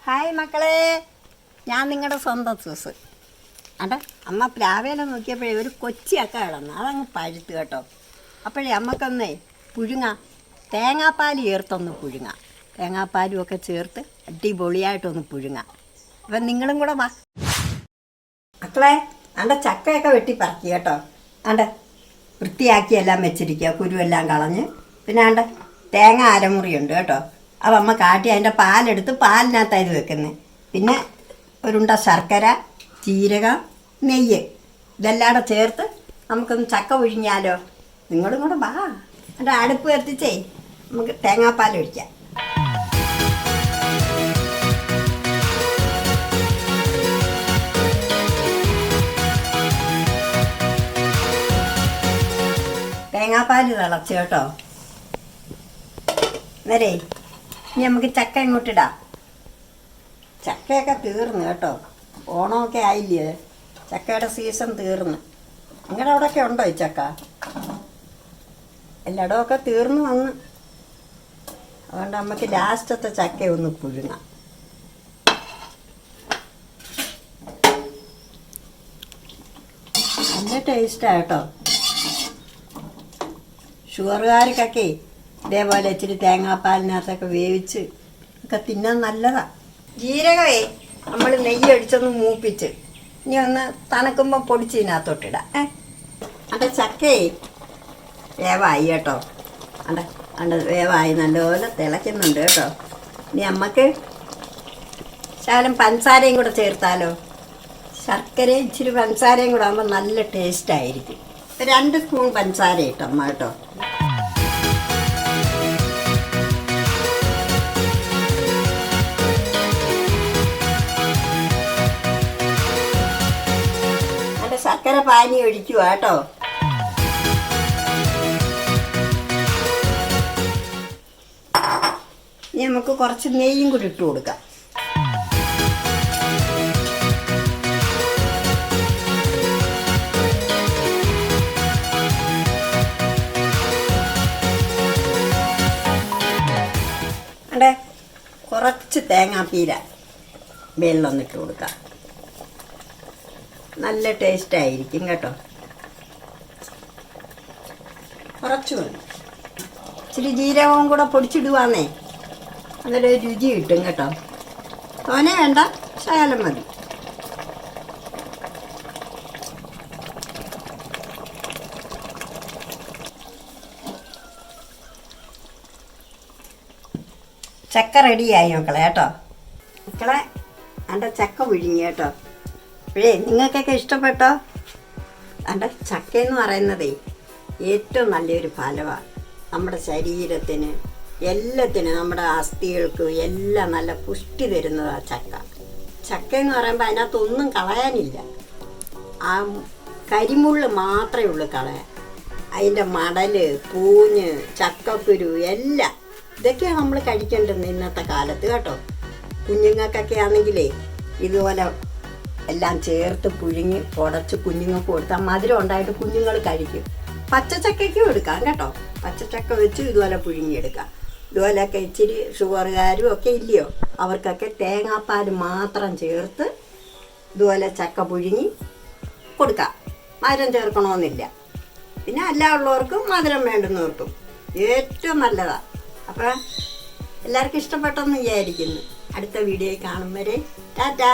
Hi മക്കളെ, ഞാൻ നിങ്ങളുടെ സ്വന്തം സൂസ്. അണ്ട അമ്മ പ്ലാവേല നോക്കിയപ്പോഴേ ഒരു കൊച്ചിയൊക്കെ കിടന്നു, അതങ്ങ് പഴുത്ത് കേട്ടോ. അപ്പോഴേ അമ്മക്കൊന്നേ പുഴുങ്ങാം, തേങ്ങാപ്പാൽ ചേർത്തൊന്ന് പുഴുങ്ങാം. തേങ്ങാപ്പാലും ഒക്കെ ചേർത്ത് അടിപൊളിയായിട്ടൊന്ന് പുഴുങ്ങാം. അപ്പം നിങ്ങളും കൂടെ വാ മക്കളെ. അണ്ട ചക്കയൊക്കെ വെട്ടി പറക്കി കേട്ടോ. അണ്ട വൃത്തിയാക്കിയെല്ലാം വെച്ചിരിക്കുക, കുരുവെല്ലാം കളഞ്ഞ്. പിന്നെ അണ്ട തേങ്ങ അരമുറിയുണ്ട് കേട്ടോ. അപ്പം അമ്മ കാട്ടി അതിൻ്റെ പാലെടുത്ത് പാലിനകത്താണ് ഇത് വെക്കുന്നത്. പിന്നെ ഒരുണ്ട ശർക്കര, ജീരകം, നെയ്യ് ഇതെല്ലാം കൂടെ ചേർത്ത് നമുക്കൊന്ന് ചക്ക ഒഴിഞ്ഞാലോ. നിങ്ങളും കൂടെ വാ. എൻ്റെ അടുപ്പ് കത്തിച്ചേ നമുക്ക് തേങ്ങാപ്പാൽ ഒഴിക്കാം. തേങ്ങാപ്പാൽ തിളച്ച് കേട്ടോ. നേരേ ഇനി നമുക്ക് ചക്ക ഇങ്ങോട്ടിടാം. ചക്കയൊക്കെ തീർന്നു കേട്ടോ. ഓണമൊക്കെ ആയില്ലേ, ചക്കയുടെ സീസൺ തീർന്നു. നിങ്ങളുടെ അവിടെയൊക്കെ ഉണ്ടോ ഈ ചക്ക? എല്ലായിടമൊക്കെ തീർന്നു വന്ന്. അതുകൊണ്ട് നമുക്ക് ലാസ്റ്റത്തെ ചക്ക ഒന്ന് പുഴുങ്ങാം. നല്ല ടേസ്റ്റാണ് കേട്ടോ. ഷുഗറുകാർക്കൊക്കെ ഇതേപോലെ ഇച്ചിരി തേങ്ങാപ്പാലിനകത്തൊക്കെ വേവിച്ച് ഒക്കെ തിന്നാൻ നല്ലതാണ്. ജീരകമേ നമ്മൾ നെയ്യ് ഒഴിച്ചൊന്ന് മൂപ്പിച്ച് ഇനി ഒന്ന് തണുക്കുമ്പോൾ പൊടിച്ച് ഇതിനകത്തോട്ടിടാം. അണ്ട ചക്കയെ വേവായി കേട്ടോ. അണ്ട വേവായി നല്ലപോലെ തിളയ്ക്കുന്നുണ്ട് കേട്ടോ. ഇനി നമുക്ക് ശകലം പഞ്ചസാരയും കൂടെ ചേർത്താലോ. ശർക്കരയും ഇച്ചിരി പഞ്ചസാരയും കൂടെ ആകുമ്പോൾ നല്ല ടേസ്റ്റായിരിക്കും. 2 സ്പൂൺ പഞ്ചസാര ഇട്ടമ്മ കേട്ടോ. ശർക്കര പാനി ഒഴിക്കുക കേട്ടോ. ഇനി നമുക്ക് കുറച്ച് നെയ്യും കൂടി ഇട്ട് കൊടുക്കാം. അതെ, കുറച്ച് തേങ്ങാപ്പീര വെള്ളം ഇട്ട് കൊടുക്കാം. നല്ല ടേസ്റ്റായിരിക്കും കേട്ടോ. കുറച്ച് മതി. ഇച്ചിരി ജീരകവും കൂടെ പൊടിച്ചിടുവാന്നേ അതൊരു രുചി കിട്ടും കേട്ടോ. തോനെ വേണ്ട, ശകലം മതി. ചക്ക റെഡിയായി മക്കളെ കേട്ടോ. മക്കളെ എൻ്റെ ചക്ക പുഴുങ്ങി കേട്ടോ. അപ്പോഴേ നിങ്ങൾക്കൊക്കെ ഇഷ്ടപ്പെട്ടോ? എൻ്റെ ചക്കയെന്ന് പറയുന്നതേ ഏറ്റവും നല്ലൊരു ഫലമാണ് നമ്മുടെ ശരീരത്തിന്, എല്ലാത്തിനും, നമ്മുടെ അസ്ഥികൾക്കും എല്ലാം നല്ല പുഷ്ടി തരുന്നതാണ് ചക്ക. ചക്കയെന്ന് പറയുമ്പോൾ അതിനകത്തൊന്നും കളയാനില്ല. ആ കരിമുള്ള് മാത്രമേ ഉള്ളൂ കളയാൻ. അതിൻ്റെ മടൽ, പൂഞ്ഞ്, ചക്കക്കുരു എല്ലാം ഇതൊക്കെയാണ് നമ്മൾ കഴിക്കേണ്ടത് ഇന്നത്തെ കാലത്ത് കേട്ടോ. കുഞ്ഞുങ്ങൾക്കൊക്കെ ആണെങ്കിലേ ഇതുപോലെ എല്ലാം ചേർത്ത് പുഴുങ്ങി ഉടച്ച് കുഞ്ഞുങ്ങൾക്ക് കൊടുത്താൽ മധുരം ഉണ്ടായിട്ട് കുഞ്ഞുങ്ങൾ കഴിക്കും. പച്ചച്ചക്കയ്ക്കും എടുക്കാം കേട്ടോ. പച്ചച്ചക്ക വെച്ച് ഇതുപോലെ പുഴുങ്ങിയെടുക്കാം. ഇതുപോലെയൊക്കെ ഇച്ചിരി ഷുഗറുകാരും ഒക്കെ ഇല്ലയോ, അവർക്കൊക്കെ തേങ്ങാപ്പാൽ മാത്രം ചേർത്ത് ഇതുപോലെ ചക്ക പുഴുങ്ങി കൊടുക്കാം. മധുരം ചേർക്കണമെന്നില്ല. പിന്നെ അല്ലാതുള്ളവർക്കും മധുരം വേണ്ടുന്നവർക്കും ഏറ്റവും നല്ലതാണ്. അപ്പോൾ എല്ലാവർക്കും ഇഷ്ടപ്പെട്ടെന്ന് വിചാരിക്കുന്നു. അടുത്ത വീഡിയോയിൽ കാണും വരെ ടാറ്റാ.